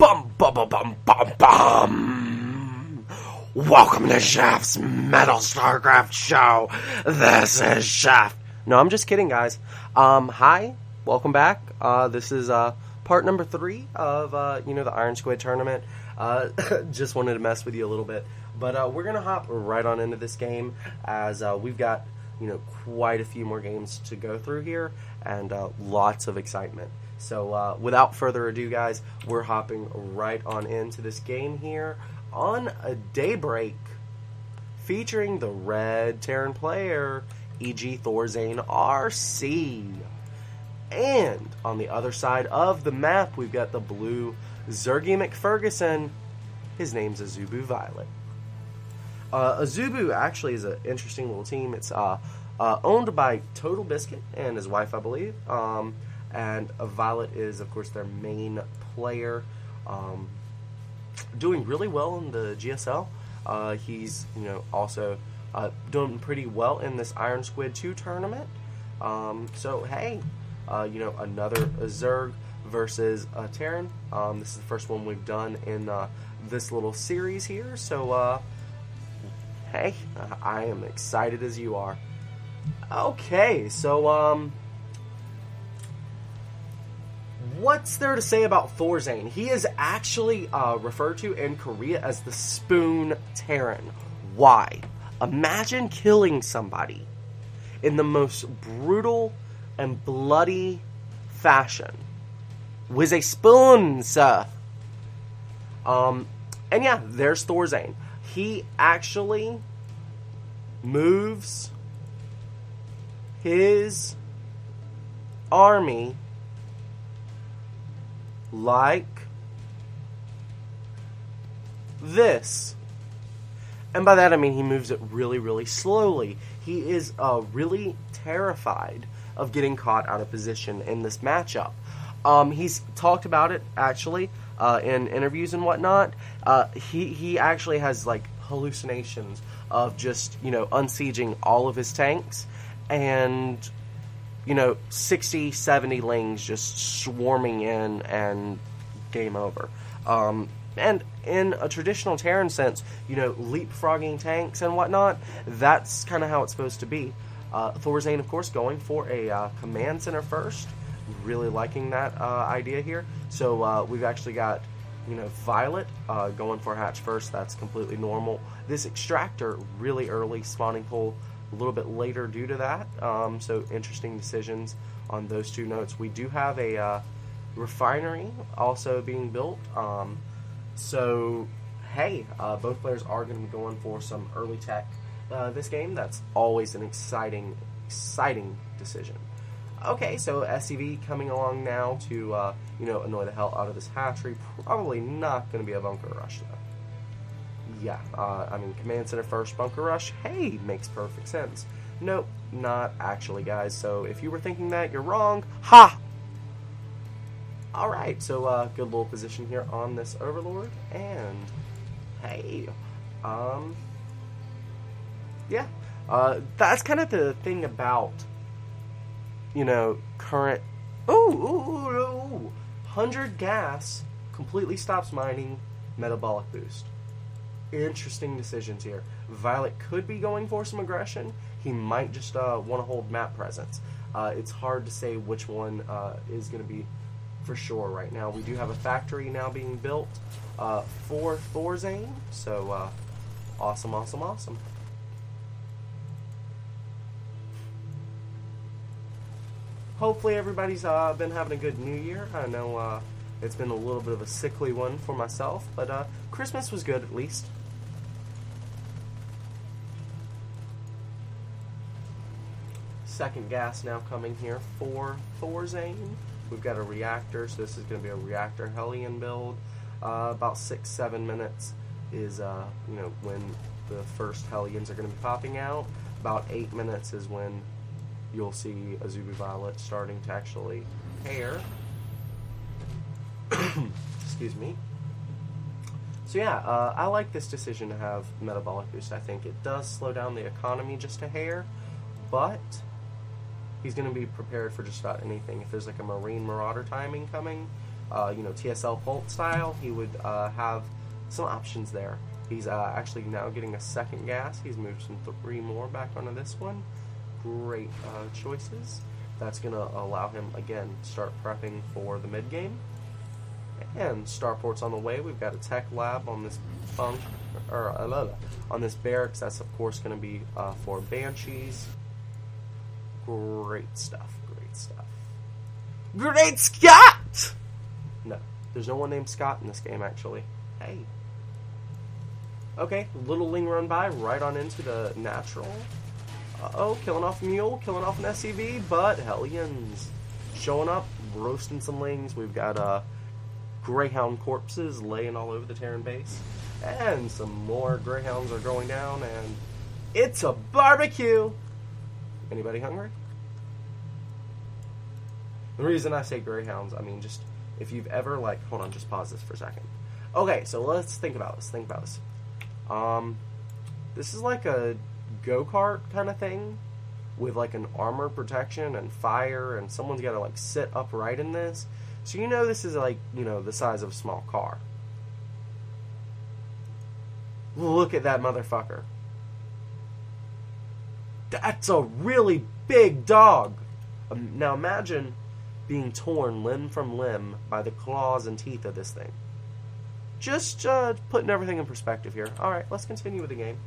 Bum bum bum bum bum bum. Welcome to Shaft's Metal StarCraft show. This is Shaft. No, I'm just kidding, guys. Hi, welcome back. This is part number 3 of the Iron Squid tournament. Just wanted to mess with you a little bit, but we're gonna hop right on into this game as we've got quite a few more games to go through here and lots of excitement. So without further ado, guys, we're hopping right on into this game here on a Daybreak featuring the red Terran player, e.g. Thorzain RC. And on the other side of the map, we've got the blue Zergy McFerguson. His name's Azubu Violet. Azubu actually is an interesting little team. It's owned by Total Biscuit and his wife, I believe. And Violet is, of course, their main player. Doing really well in the GSL. He's, also doing pretty well in this Iron Squid 2 tournament. So, hey, another Zerg versus Terran. This is the first one we've done in this little series here. So, hey, I am excited as you are. Okay, so, what's there to say about Thorzain? He is actually referred to in Korea as the Spoon Terran. Why? Imagine killing somebody in the most brutal and bloody fashion with a spoon, sir. And yeah, there's Thorzain. He actually moves his army like this. And by that I mean he moves it really, really slowly. He is really terrified of getting caught out of position in this matchup. He's talked about it, actually, in interviews and whatnot. He actually has, like, hallucinations of just, unsieging all of his tanks and 60, 70 lings just swarming in and game over. And in a traditional Terran sense, leapfrogging tanks and whatnot, that's kind of how it's supposed to be. Thorzain, of course, going for a command center first. Really liking that idea here. So we've actually got, Violet going for hatch first. That's completely normal. This extractor really early, spawning pool a little bit later due to that. So interesting decisions on those two notes. We do have a refinery also being built. So hey, both players are going to be going for some early tech this game. That's always an exciting decision. Okay, so SCV coming along now to annoy the hell out of this hatchery. Probably not going to be a bunker rush though. Yeah, command center first, bunker rush, hey, makes perfect sense. Nope, not actually, guys. So if you were thinking that, you're wrong. Ha! Alright, so good little position here on this Overlord. And, hey, yeah, that's kind of the thing about, current, 100 gas completely stops mining, metabolic boost. Interesting decisions here. Violet could be going for some aggression. He might just want to hold map presence. It's hard to say which one is going to be for sure right now. We do have a factory now being built for Thorzain. So awesome, awesome, awesome. Hopefully everybody's been having a good New Year. I know it's been a little bit of a sickly one for myself, but Christmas was good at least. Second gas now coming here for Thorzain. We've got a reactor, so this is going to be a reactor Hellion build. About 6-7 minutes is when the first Hellions are going to be popping out. About 8 minutes is when you'll see Azubu Violet starting to actually pair. Excuse me. So yeah, I like this decision to have metabolic boost. I think it does slow down the economy just a hair, but he's going to be prepared for just about anything. If there's like a Marine Marauder timing coming, TSL Pult style, he would have some options there. He's actually now getting a second gas. He's moved some 3 more back onto this one. Great choices. That's going to allow him, again, start prepping for the mid-game. And starport's on the way. We've got a tech lab on this on this barracks. That's, of course, going to be for Banshees. Great stuff. Great stuff. Great Scott! No, there's no one named Scott in this game, actually. Hey. Okay, little Ling run by, right on into the natural. Uh-oh, killing off a mule, killing off an SCV, but Hellions showing up, roasting some Lings. We've got Greyhound corpses laying all over the Terran base. And some more Greyhounds are going down, and it's a barbecue! Anybody hungry? The reason I say Greyhounds, I mean, just, if you've ever, hold on, just pause this for a second. Okay, so let's think about this, this is like a go-kart kind of thing, with an armor protection and fire, and someone's got to sit upright in this. So this is the size of a small car. Look at that motherfucker. That's a really big dog. Now imagine being torn limb from limb by the claws and teeth of this thing. Just putting everything in perspective here. Alright, let's continue with the game.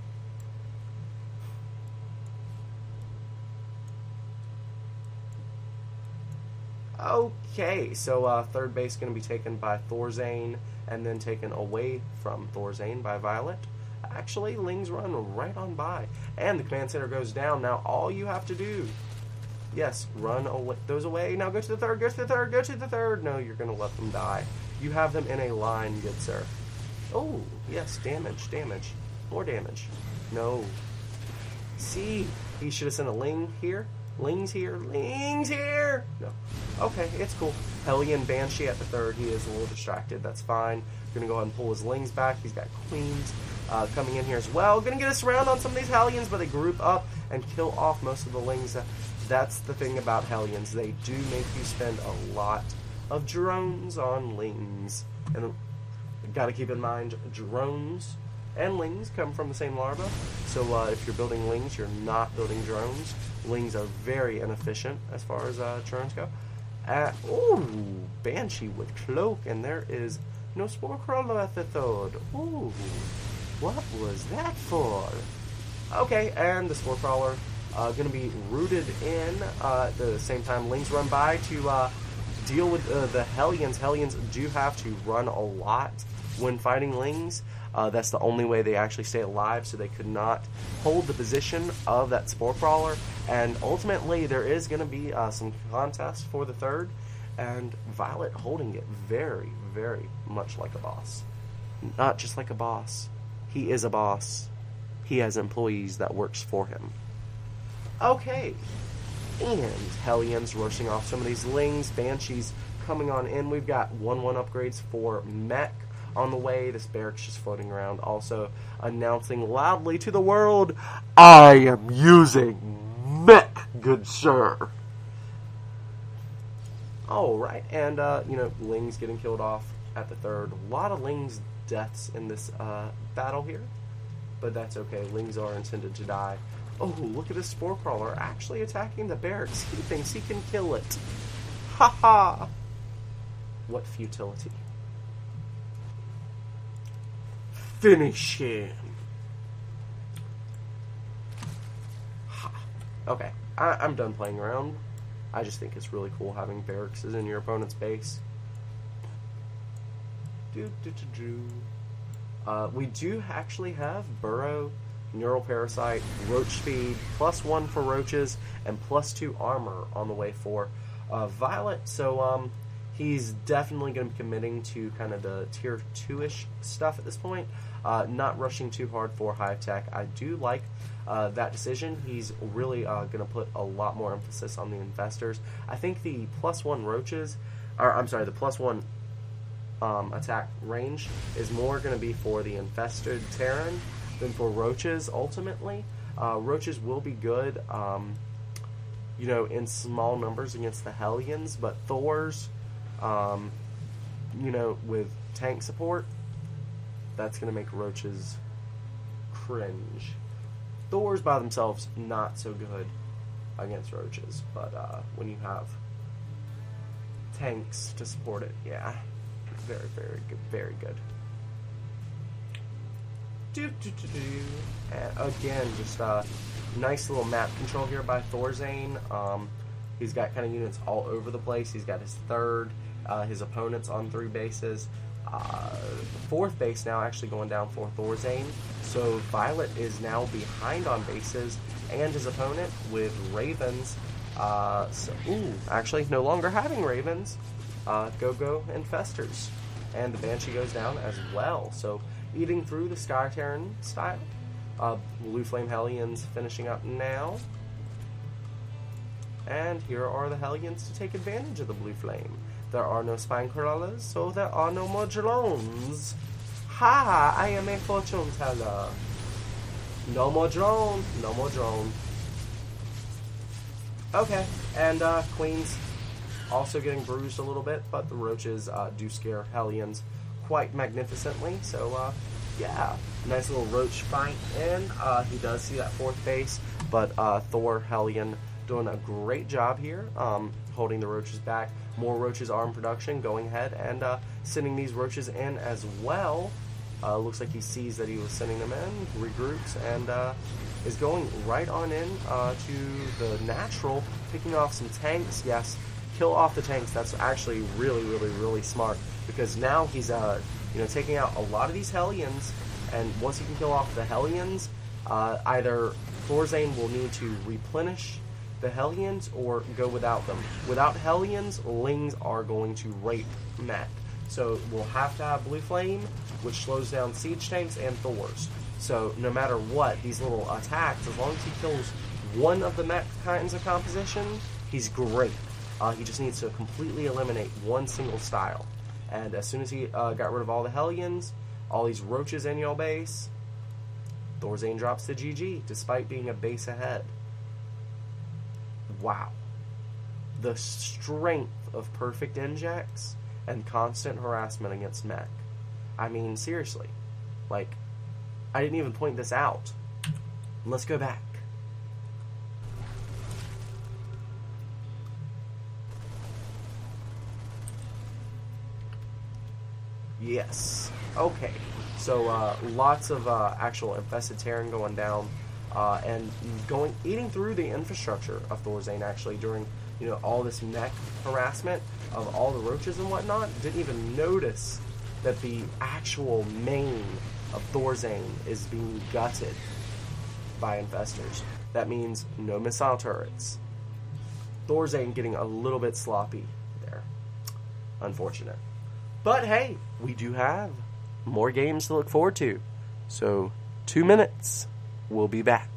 Okay, so third base going to be taken by Thorzain, and then taken away from Thorzain by Violet. Actually, Lings run right on by, and the command center goes down. Now all you have to do, yes, run those away. Now go to the third, go to the third, go to the third. No, you're going to let them die. You have them in a line, good sir. Oh, yes, damage, damage. More damage. No. See, he should have sent a Ling here. Lings here. Lings here! No. Okay, it's cool. Hellion Banshee at the third. He is a little distracted. That's fine. Gonna go ahead and pull his Lings back. He's got Queens coming in here as well. Gonna get us around on some of these Hellions, but they group up and kill off most of the Lings. That's the thing about Hellions. They do make you spend a lot of drones on Lings. And gotta keep in mind, drones and Lings come from the same larva. So if you're building Lings, you're not building drones. Lings are very inefficient as far as drones go. Ooh, Banshee with Cloak, and there is no Spore Crawler at the third. Ooh, what was that for? Okay, and the Spore Crawler going to be rooted in at the same time Lings run by to deal with the Hellions. Hellions do have to run a lot when fighting Lings. That's the only way they actually stay alive, so they could not hold the position of that Spore Crawler. And ultimately, there is going to be some contest for the third, and Violet holding it very, very much like a boss. Not just like a boss. He is a boss. He has employees that works for him. Okay. And Hellions rushing off some of these Lings. Banshees coming on in. We've got 1-1 upgrades for Mech on the way. This barracks just floating around, also announcing loudly to the world, I am using Mech, good sir. Alright, and Lings getting killed off at the third. A lot of Lings deaths in this battle here, but that's okay. Lings are intended to die. Oh, look at this Spore Crawler actually attacking the barracks. He thinks he can kill it. Ha-ha! What futility. Finish him. Ha. Okay, I'm done playing around. I just think it's really cool having barracks in your opponent's base. We do actually have Burrow, Neural Parasite, Roach Speed, +1 for Roaches, and +2 armor on the way for Violet. So he's definitely going to be committing to kind of the tier 2-ish stuff at this point. Not rushing too hard for high tech. I do like that decision. He's really going to put a lot more emphasis on the investors. I think the +1 Roaches, or I'm sorry, the +1 attack range is more going to be for the infested Terran than for Roaches, ultimately. Roaches will be good, in small numbers against the Hellions, but Thors, you know, with tank support, that's going to make roaches cringe. Thors by themselves, not so good against roaches, but when you have tanks to support it, yeah, very, very good, very good. And again, just nice little map control here by Thorzain. He's got kind of units all over the place. He's got his third, his opponent's on 3 bases. Fourth base now actually going down for Thorzain. So Violet is now behind on bases, and his opponent with Ravens. Actually no longer having Ravens. Go Infestors. And the Banshee goes down as well. So eating through the Sky Terran style. Blue Flame Hellions finishing up now. And here are the Hellions to take advantage of the Blue Flame. There are no Spine Crawlers, so there are no more drones. Ha! I am a fortune teller. No more drone. No more drone. Okay, and Queen's also getting bruised a little bit, but the roaches do scare Hellions quite magnificently. So, yeah, nice little roach fight in. He does see that 4th base, but Thor Hellion doing a great job here, holding the roaches back. More roaches are in production, going ahead and sending these roaches in as well. Looks like he sees that he was sending them in, regroups, and is going right on in to the natural, picking off some tanks. Yes, kill off the tanks. That's actually really, really, really smart, because now he's taking out a lot of these Hellions, and once he can kill off the Hellions, either Thorzain will need to replenish the Hellions or go without them. Without Hellions, Lings are going to rape mech. So we'll have to have Blue Flame, which slows down siege tanks and Thors. So no matter what, these little attacks, as long as he kills one of the mech kinds of composition, he's great. He just needs to completely eliminate one single style. And as soon as he got rid of all the Hellions, all these roaches in your base, Thorzain drops the GG, despite being a base ahead. Wow. The strength of perfect injects and constant harassment against mech. I mean, seriously. Like, I didn't even point this out. Let's go back. Yes. Okay. So, lots of actual infested Terran going down. And eating through the infrastructure of Thorzain actually during, all this mech harassment of all the roaches and whatnot. Didn't even notice that the actual main of Thorzain is being gutted by infestors. That means no missile turrets. Thorzain getting a little bit sloppy there. Unfortunate. But hey, we do have more games to look forward to. So, 2 minutes. We'll be back.